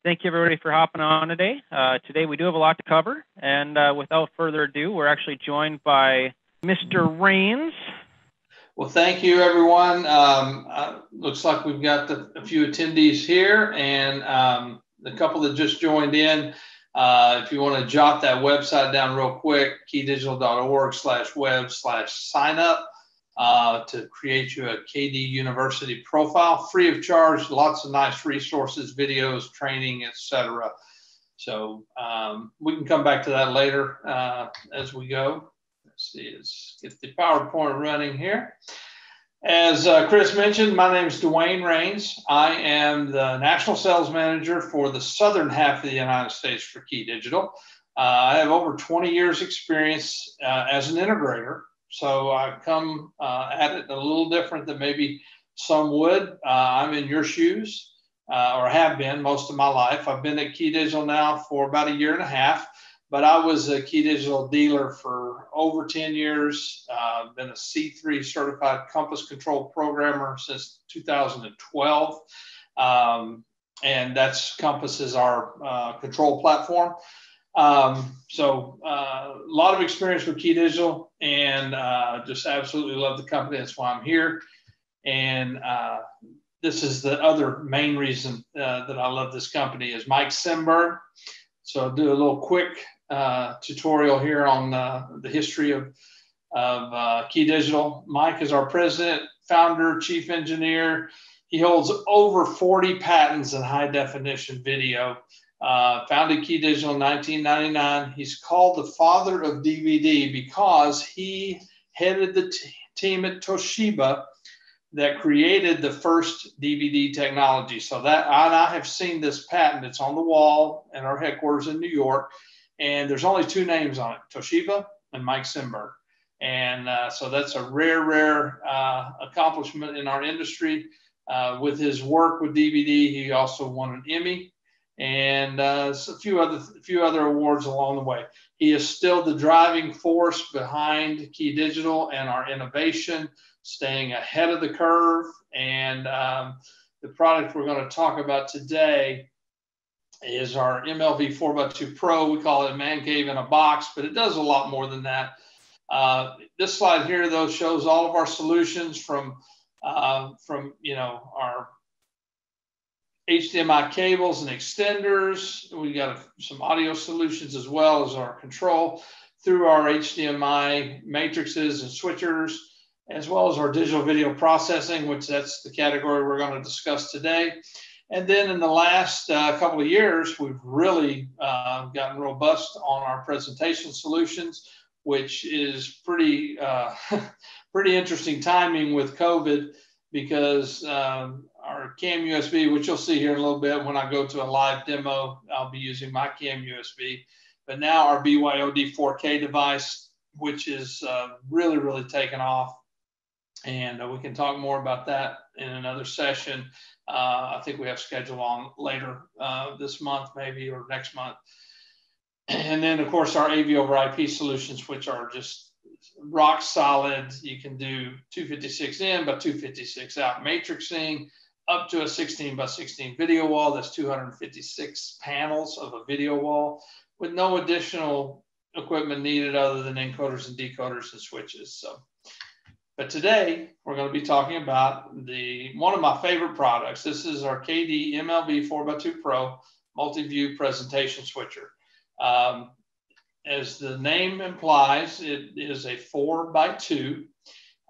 Thank you, everybody, for hopping on today. Today we do have a lot to cover, and without further ado, we're actually joined by Mr. Rains. Well, thank you, everyone. Looks like we've got a few attendees here, and the couple that just joined in. If you want to jot that website down real quick, keydigital.org/web/signup to create you a KD University profile, free of charge. Lots of nice resources, videos, training, etc. So we can come back to that later as we go. Let's see, let's get the PowerPoint running here. As Chris mentioned, my name is DeWayne Rains. I am the National Sales Manager for the southern half of the United States for Key Digital. I have over 20 years experience as an integrator, so I come at it a little different than maybe some would. I'm in your shoes, or have been most of my life. I've been at Key Digital now for about a year and a half. But I was a Key Digital dealer for over 10 years, been a C3 certified compass control programmer since 2012. And that's Compass is our control platform. So a lot of experience with Key Digital, and just absolutely love the company. That's why I'm here. And this is the other main reason that I love this company is Mike Simberg. So I'll do a little quick tutorial here on the history of Key Digital. Mike is our president, founder, chief engineer. He holds over 40 patents in high definition video. Founded Key Digital in 1999. He's called the father of DVD because he headed the team at Toshiba that created the first DVD technology. So that, and I have seen this patent. It's on the wall at our headquarters in New York. And there's only two names on it, Toshiba and Mike Simberg. And so that's a rare accomplishment in our industry. With his work with DVD, he also won an Emmy and a few other awards along the way. He is still the driving force behind Key Digital and our innovation, staying ahead of the curve. And the product we're going to talk about today is our MLV4x2Pro. We call it a man cave in a box, but it does a lot more than that. This slide here, though, shows all of our solutions from our HDMI cables and extenders. We got some audio solutions as well as our control through our HDMI matrices and switchers, as well as our digital video processing, which that's the category we're going to discuss today. And then in the last couple of years, we've really gotten robust on our presentation solutions, which is pretty interesting timing with COVID, because our CAM USB, which you'll see here in a little bit when I go to a live demo, I'll be using my CAM USB. But now our BYOD 4K device, which is really taken off. And we can talk more about that in another session. I think we have scheduled on later this month, maybe, or next month. And then, of course, our AV over IP solutions, which are just rock solid. You can do 256 in by 256 out matrixing, up to a 16 by 16 video wall. That's 256 panels of a video wall with no additional equipment needed other than encoders and decoders and switches. But today we're going to be talking about one of my favorite products. This is our KD-MLV4x2Pro Multi-View presentation switcher. As the name implies, it is a 4x2,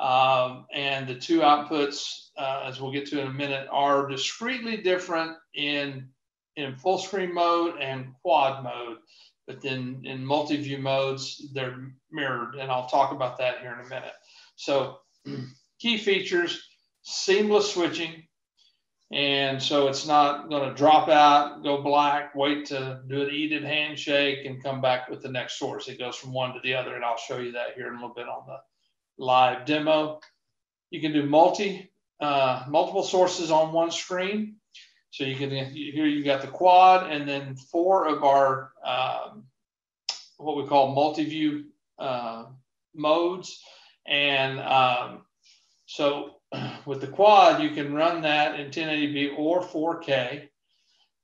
and the two outputs, as we'll get to in a minute, are discretely different in full screen mode and quad mode. But then in multi-view modes, they're mirrored, and I'll talk about that here in a minute. So key features, seamless switching. And so it's not going to drop out, go black, wait to do an EDID handshake and come back with the next source. It goes from one to the other, and I'll show you that here in a little bit on the live demo. You can do multiple sources on one screen. So you can, here you got the quad, and then 4 of our what we call multi-view modes. And so with the quad, you can run that in 1080p or 4K.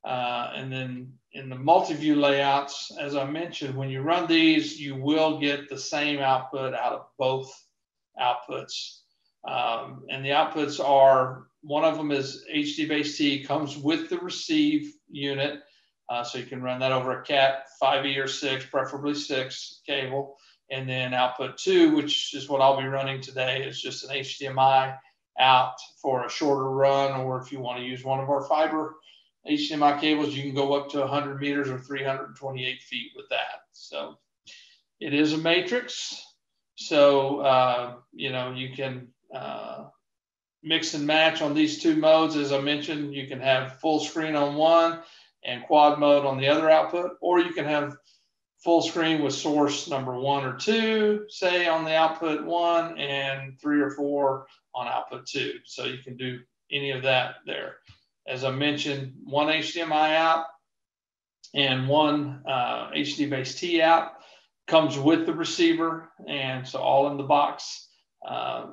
And then in the multi-view layouts, as I mentioned, when you run these, you will get the same output out of both outputs. And the outputs are, one of them is HD-Base-T, comes with the receive unit. So you can run that over a Cat 5e or 6, preferably 6 cable. And then output 2, which is what I'll be running today, is just an HDMI out for a shorter run, or if you want to use one of our fiber HDMI cables, you can go up to 100 meters or 328 feet with that. So it is a matrix. So, you know, you can mix and match on these two modes. As I mentioned, you can have full screen on one and quad mode on the other output, or you can have full screen with source number 1 or 2, say on the output 1, and 3 or 4 on output 2. So you can do any of that there. As I mentioned, one HDMI out and one HD-Base-T out comes with the receiver, and so all in the box.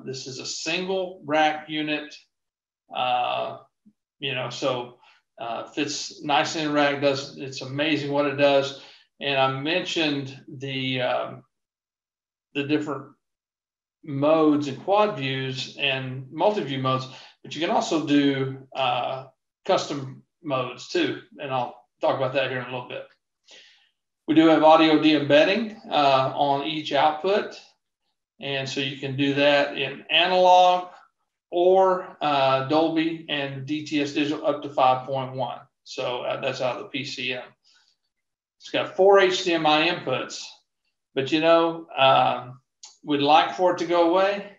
This is a single rack unit, you know, so fits nicely in the rack. It's amazing what it does. And I mentioned the different modes and quad views and multi-view modes, but you can also do custom modes too. And I'll talk about that here in a little bit. We do have audio de-embedding on each output. And so you can do that in analog or Dolby and DTS digital up to 5.1. So that's out of the PCM. It's got 4 HDMI inputs, but you know, we'd like for it to go away,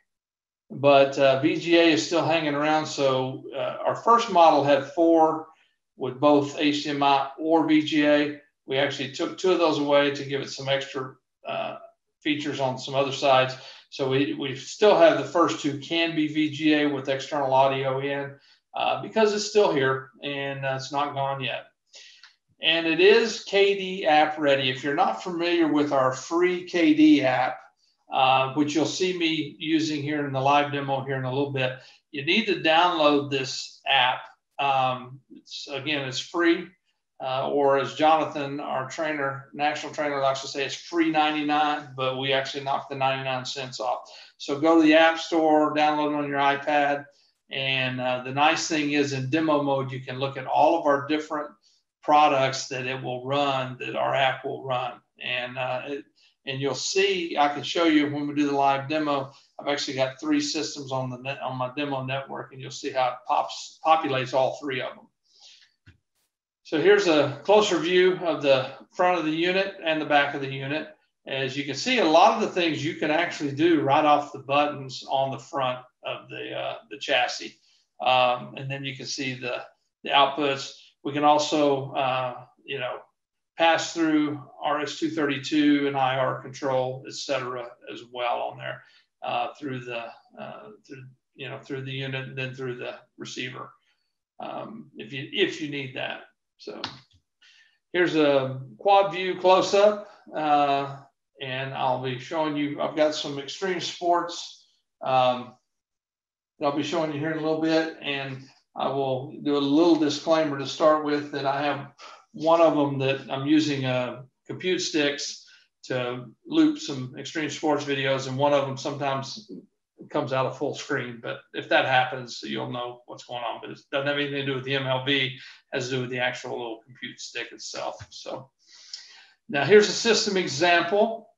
but VGA is still hanging around. So our first model had 4 with both HDMI or VGA. We actually took 2 of those away to give it some extra features on some other sides. So we still have the first 2 can be VGA with external audio in because it's still here and it's not gone yet. And it is KD app ready. If you're not familiar with our free KD app, which you'll see me using here in the live demo here in a little bit, you need to download this app. It's free. Or as Jonathan, our trainer, national trainer, likes to say, it's free 99, but we actually knocked the 99 cents off. So go to the App Store, download it on your iPad. And the nice thing is in demo mode, you can look at all of our different products that it will run, that our app will run. And you'll see, I can show you when we do the live demo, I've actually got 3 systems on my demo network, and you'll see how it populates all 3 of them. So here's a closer view of the front of the unit and the back of the unit. As you can see, a lot of the things you can actually do right off the buttons on the front of the chassis. And then you can see the outputs. We can also, you know, pass through RS-232 and IR control, et cetera, as well on there through the unit and then through the receiver if you need that. So here's a quad view close up, and I'll be showing you, I've got some extreme sports that I'll be showing you here in a little bit, and I will do a little disclaimer to start with that I have one of them that I'm using compute sticks to loop some extreme sports videos, and one of them sometimes comes out of full screen, but if that happens, you'll know what's going on. But it doesn't have anything to do with the MLV, it has to do with the actual little compute stick itself. So now here's a system example.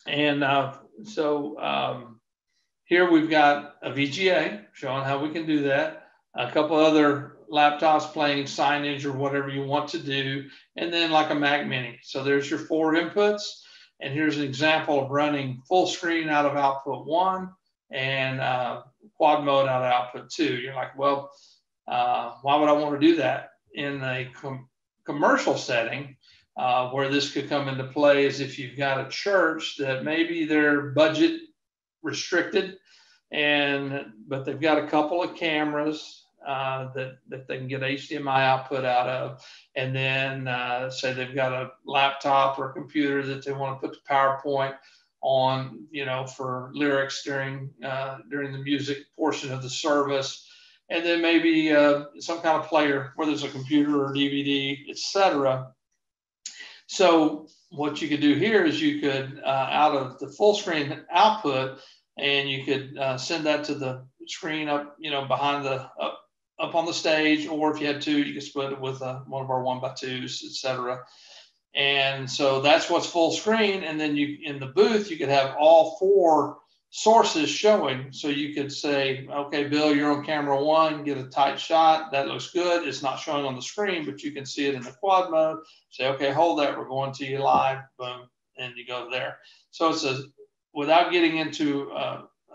And here we've got a VGA showing how we can do that. A couple other laptops playing signage or whatever you want to do. And then like a Mac Mini. So there's your 4 inputs. And here's an example of running full screen out of output 1 and quad mode out of output 2. You're like, well, why would I want to do that? In a commercial setting, where this could come into play is if you've got a church that maybe they're budget restricted, but they've got a couple of cameras that they can get HDMI output out of, and then say they've got a laptop or a computer that they want to put the PowerPoint on, you know, for lyrics during the music portion of the service. and then maybe some kind of player, whether it's a computer or DVD, etc. So what you could do here is you could, out of the full screen output, and you could send that to the screen up, behind up on the stage, or if you had two, you could split it with one of our 1x2s, etc. And so that's what's full screen. And then in the booth, you could have all four sources showing. So you could say, okay, Bill, you're on camera one, get a tight shot. That looks good. It's not showing on the screen, but you can see it in the quad mode. Say, okay, hold that. We're going to you live. Boom. And you go there. So it's without getting into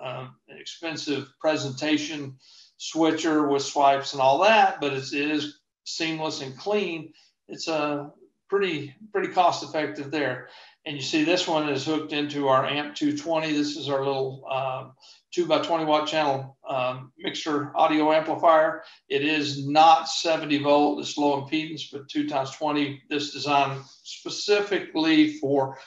an expensive presentation switcher with swipes and all that, but it is seamless and clean. It's a pretty cost effective there. And you see this one is hooked into our AMP 220. This is our little 2x20 watt channel mixer audio amplifier. It is not 70 volt, it's low impedance, but 2x20. This designed specifically for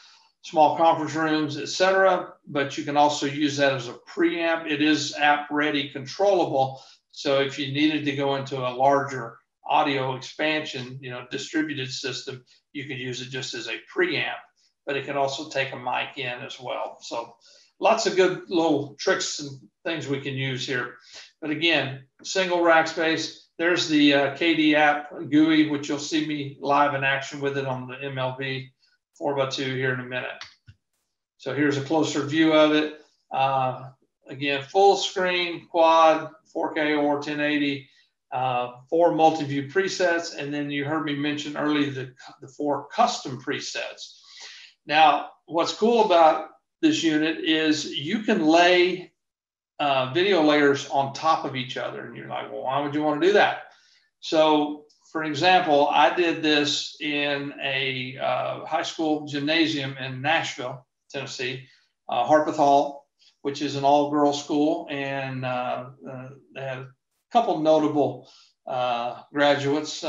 small conference rooms, etc. But you can also use that as a preamp. It is app ready controllable. So if you needed to go into a larger audio expansion, distributed system, you could use it just as a preamp, but it can also take a mic in as well. So lots of good little tricks and things we can use here. But again, single rack space. There's the KD app GUI, which you'll see me live in action with it on the MLV 4x2 here in a minute. So here's a closer view of it. Again, full screen, quad, 4K or 1080, 4 multi-view presets. And then you heard me mention earlier the 4 custom presets. Now, what's cool about this unit is you can lay video layers on top of each other. And you're like, well, why would you want to do that? So for example, I did this in a high school gymnasium in Nashville, Tennessee, Harpeth Hall, which is an all-girls school, and they had a couple notable graduates.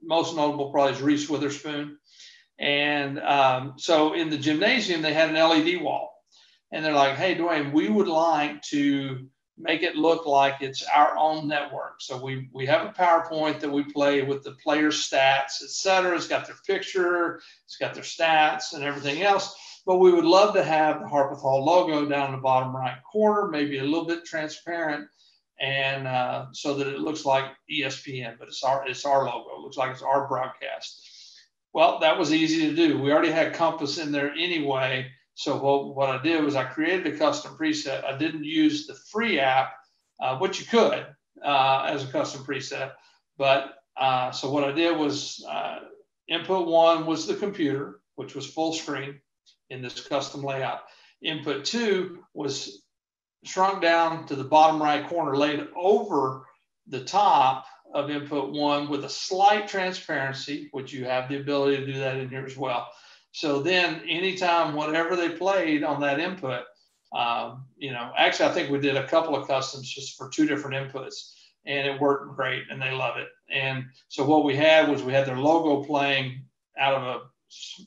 Most notable probably is Reese Witherspoon. And so in the gymnasium, they had an LED wall. And they're like, hey, DeWayne, we would like to make it look like it's our own network. So we have a PowerPoint that we play with the player stats, et cetera. It's got their picture, it's got their stats and everything else. But we would love to have the Harpeth Hall logo down in the bottom right corner, maybe a little bit transparent, and so that it looks like ESPN, but it's our logo. It looks like it's our broadcast. Well, that was easy to do. We already had Compass in there anyway. So what I did was I created a custom preset. I didn't use the free app, which you could as a custom preset. But so what I did was input 1 was the computer, which was full screen in this custom layout. Input 2 was shrunk down to the bottom right corner, laid over the top of input 1 with a slight transparency, which you have the ability to do that in here as well. So then anytime, whatever they played on that input, actually I think we did a couple of customs just for 2 different inputs, and it worked great and they love it. And so what we had was we had their logo playing out of a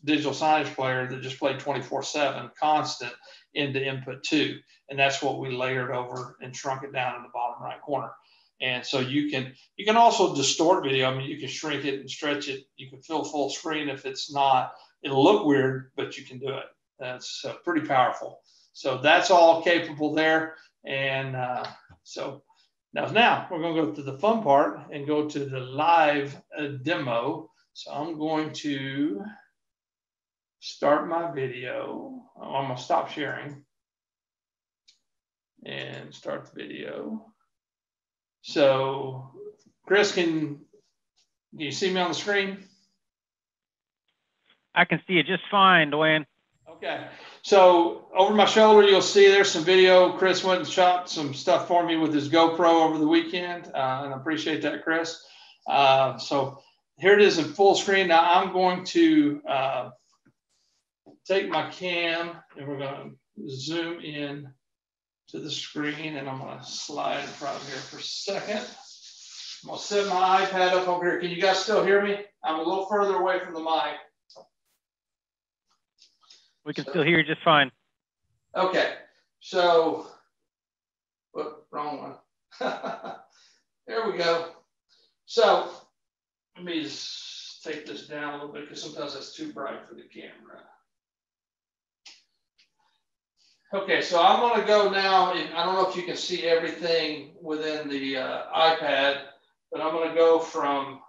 digital signage player that just played 24/7 constant into input 2. And that's what we layered over and shrunk it down in the bottom right corner. And so you can also distort video. I mean, you can shrink it and stretch it. You can fill full screen if it's not. It'll look weird, but you can do it. That's pretty powerful. So that's all capable there. And so now we're going to go to the fun part and go to the live demo. So I'm going to start my video. I'm going to stop sharing and start the video. So Chris, can you see me on the screen? I can see it just fine, DeWayne. Okay. So over my shoulder, you'll see there's some video. Chris went and shot some stuff for me with his GoPro over the weekend, and I appreciate that, Chris. So here it is in full screen. Now I'm going to take my cam, and we're going to zoom in to the screen, and I'm going to slide in front of here for a second. I'm going to set my iPad up over here. Can you guys still hear me? I'm a little further away from the mic. We can still hear you just fine. Okay, so, wrong one. There we go. So let me just take this down a little bit because sometimes that's too bright for the camera. Okay, so I'm going to go now. I don't know if you can see everything within the iPad, but I'm going to go from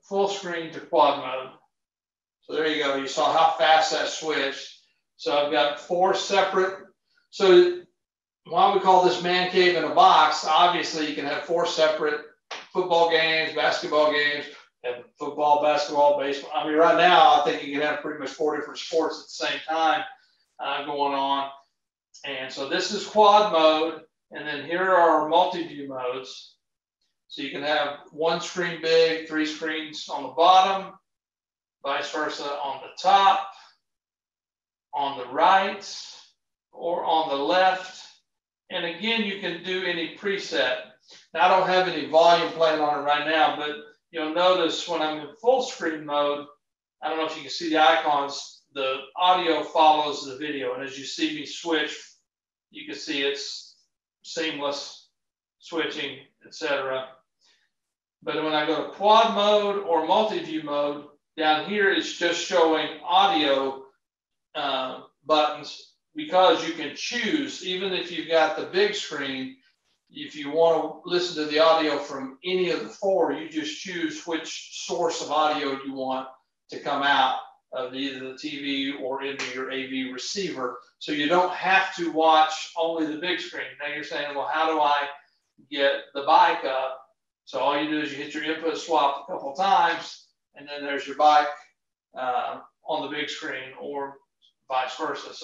full screen to quad mode. So there you go. You saw how fast that switched. So I've got 4 separate. So why we call this man cave in a box? Obviously, you can have 4 separate football games, basketball games, and football, basketball, baseball. I mean, right now, I think you can have pretty much 4 different sports at the same time going on. And so this is quad mode. And then here are our multi-view modes. So you can have 1 screen big, 3 screens on the bottom, vice versa on the top, on the right, or on the left. And again, you can do any preset. Now, I don't have any volume playing on it right now, but you'll notice when I'm in full screen mode, I don't know if you can see the icons, the audio follows the video. And as you see me switch, you can see it's seamless switching, etc. But when I go to quad mode or multi-view mode, down here it's just showing audio buttons, because you can choose, even if you've got the big screen, if you want to listen to the audio from any of the 4, you just choose which source of audio you want to come out of either the TV or into your AV receiver. So you don't have to watch only the big screen. Now you're saying, well, how do I get the bike up? So all you do is you hit your input swap a couple times, and then there's your bike on the big screen, or vice versa.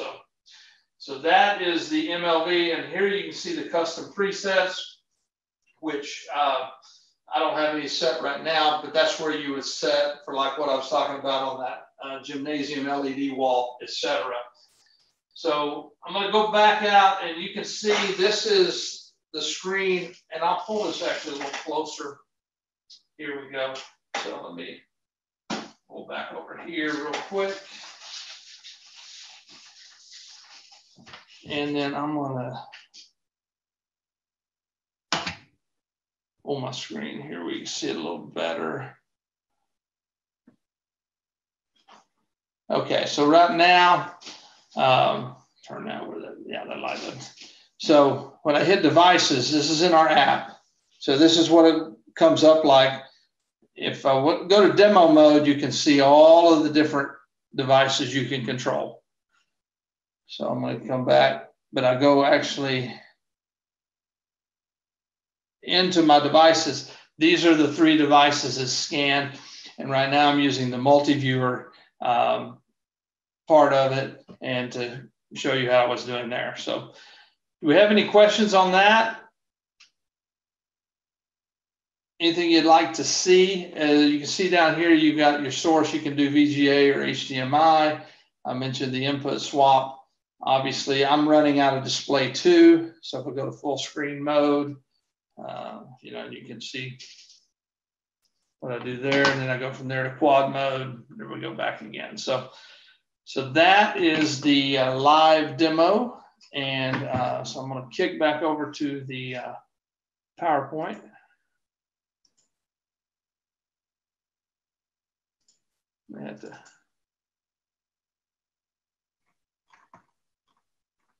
So that is the MLV, and here you can see the custom presets, which I don't have any set right now, but that's where you would set for like what I was talking about on that gymnasium LED wall, etc. So I'm going to go back out, and you can see this is the screen, and I'll pull this actually a little closer. Here we go. So let me pull back over here real quick. And then I'm gonna pull my screen here. We can see it a little better. Okay, so right now, turn that where that, yeah, that light up. So when I hit devices, this is in our app. So this is what it comes up like. If I go to demo mode, you can see all of the different devices you can control. So I'm going to come back, but I go actually into my devices. These are the 3 devices that scan. And right now I'm using the multi-viewer part of it, and to show you how I was doing there. So do we have any questions on that? Anything you'd like to see? You can see down here, you've got your source. You can do VGA or HDMI. I mentioned the input swap. Obviously, I'm running out of display 2. So if we go to full screen mode, you know, you can see what I do there. And then I go from there to quad mode. There we go back again. So that is the live demo. And so I'm going to kick back over to the PowerPoint. I have to.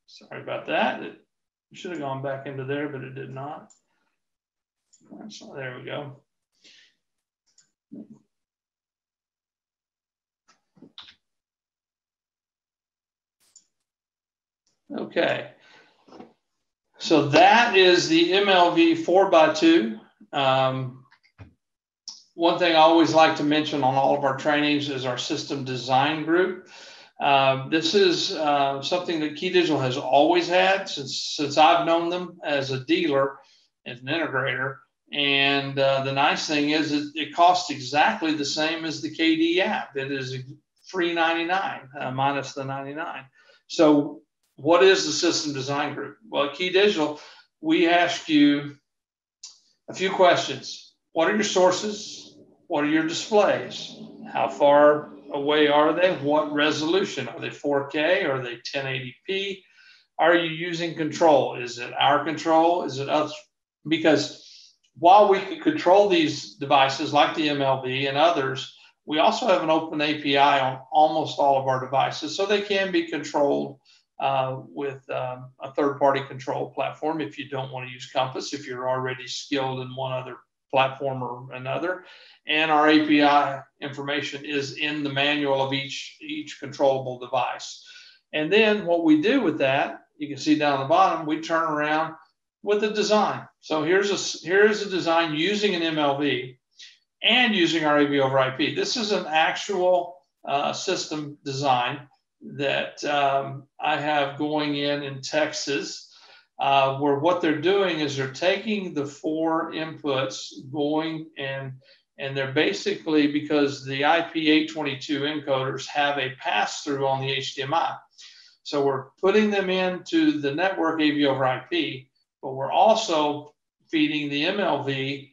Sorry about that. It should have gone back into there, but it did not. So there we go. Okay. So that is the MLV4x2. One thing I always like to mention on all of our trainings is our system design group. This is something that Key Digital has always had since I've known them as a dealer, as an integrator. And the nice thing is it costs exactly the same as the KD app. It is free $99 minus the $99. So what is the system design group? Well, at Key Digital, we ask you a few questions. What are your sources? What are your displays? How far away are they? What resolution? Are they 4K? Are they 1080p? Are you using control? Is it our control? Is it us? Because while we can control these devices like the MLV and others, we also have an open API on almost all of our devices, so they can be controlled with a third-party control platform if you don't want to use Compass, if you're already skilled in one other platform or another. And our API information is in the manual of each controllable device. And then what we do with that, you can see down the bottom, we turn around with a design. So here's a design using an MLV and using our AV over IP. This is an actual system design that I have going in Texas, where what they're doing is they're taking the 4 inputs going and they're basically, because the IP822 encoders have a pass-through on the HDMI. So we're putting them into the network AV over IP, but we're also feeding the MLV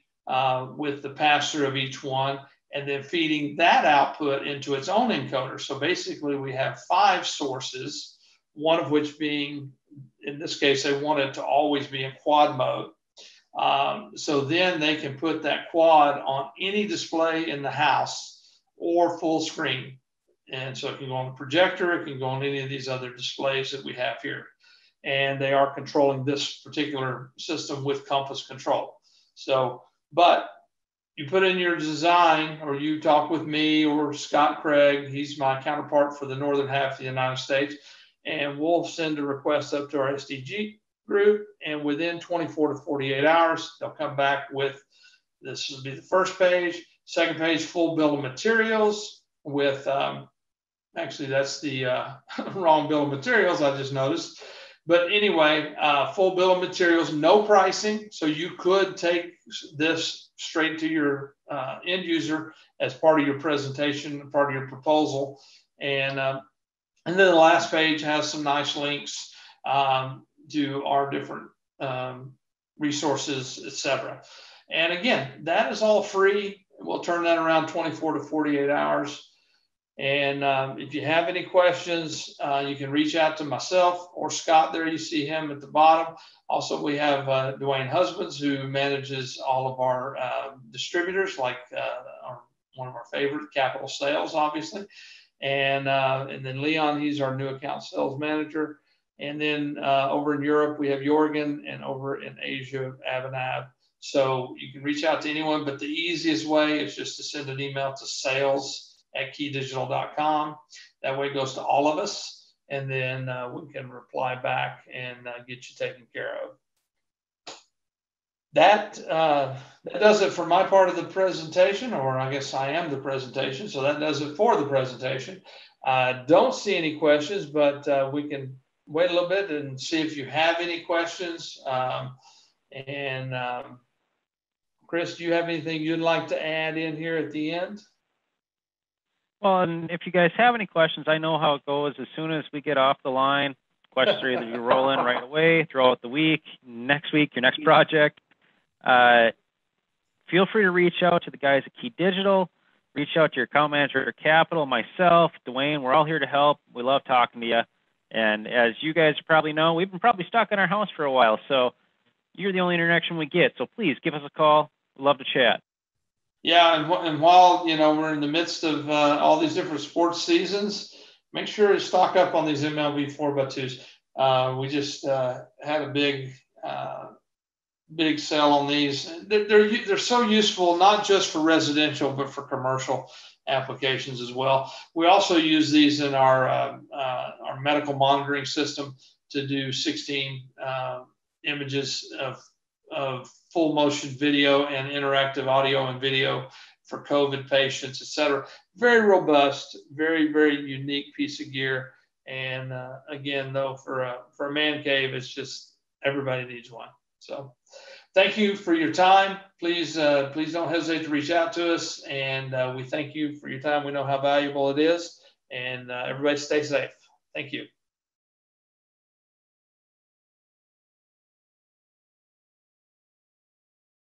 with the pass-through of each one, and then feeding that output into its own encoder. So basically we have 5 sources, one of which being, in this case, they want it to always be in quad mode. So then they can put that quad on any display in the house or full screen. And so it can go on the projector, it can go on any of these other displays that we have here. And they are controlling this particular system with Compass control. So, but you put in your design, or you talk with me or Scott Craig, he's my counterpart for the northern half of the United States, and we'll send a request up to our SDG group, and within 24 to 48 hours, they'll come back with, this will be the first page, second page, full bill of materials with, actually that's the wrong bill of materials, I just noticed. But anyway, full bill of materials, no pricing. So you could take this straight to your end user as part of your presentation, part of your proposal. And then the last page has some nice links to our different resources, etc. And again, that is all free. We'll turn that around 24 to 48 hours. And if you have any questions, you can reach out to myself or Scott there. You see him at the bottom. Also, we have DeWayne Husbands, who manages all of our distributors, like one of our favorite, Capital Sales, obviously. And then Leon, he's our new account sales manager. And then over in Europe, we have Jorgen, and over in Asia, Abhinav. So you can reach out to anyone, but the easiest way is just to send an email to sales@keydigital.com. That way it goes to all of us, and then we can reply back and get you taken care of. That does it for my part of the presentation, or I guess I am the presentation, so that does it for the presentation. Don't see any questions, but we can wait a little bit and see if you have any questions. Chris, do you have anything you'd like to add in here at the end? Well, and if you guys have any questions, I know how it goes. As soon as we get off the line, questions are either you roll in right away, throughout the week, next week, your next project. Feel free to reach out to the guys at Key Digital, reach out to your account manager at Capital, myself, DeWayne. We're all here to help. We love talking to you. And as you guys probably know, we've been probably stuck in our house for a while, so you're the only interaction we get. So please give us a call. We'd love to chat. Yeah, and while we're in the midst of all these different sports seasons, make sure to stock up on these MLV 4x2s. We just had a big sale on these. They're so useful, not just for residential, but for commercial applications as well. We also use these in our medical monitoring system to do 16 images of full motion video and interactive audio and video for COVID patients, etc. Very robust, very, very unique piece of gear. And again, though, for a man cave, it's just everybody needs one. So thank you for your time. Please don't hesitate to reach out to us. And we thank you for your time. We know how valuable it is. And everybody stay safe. Thank you.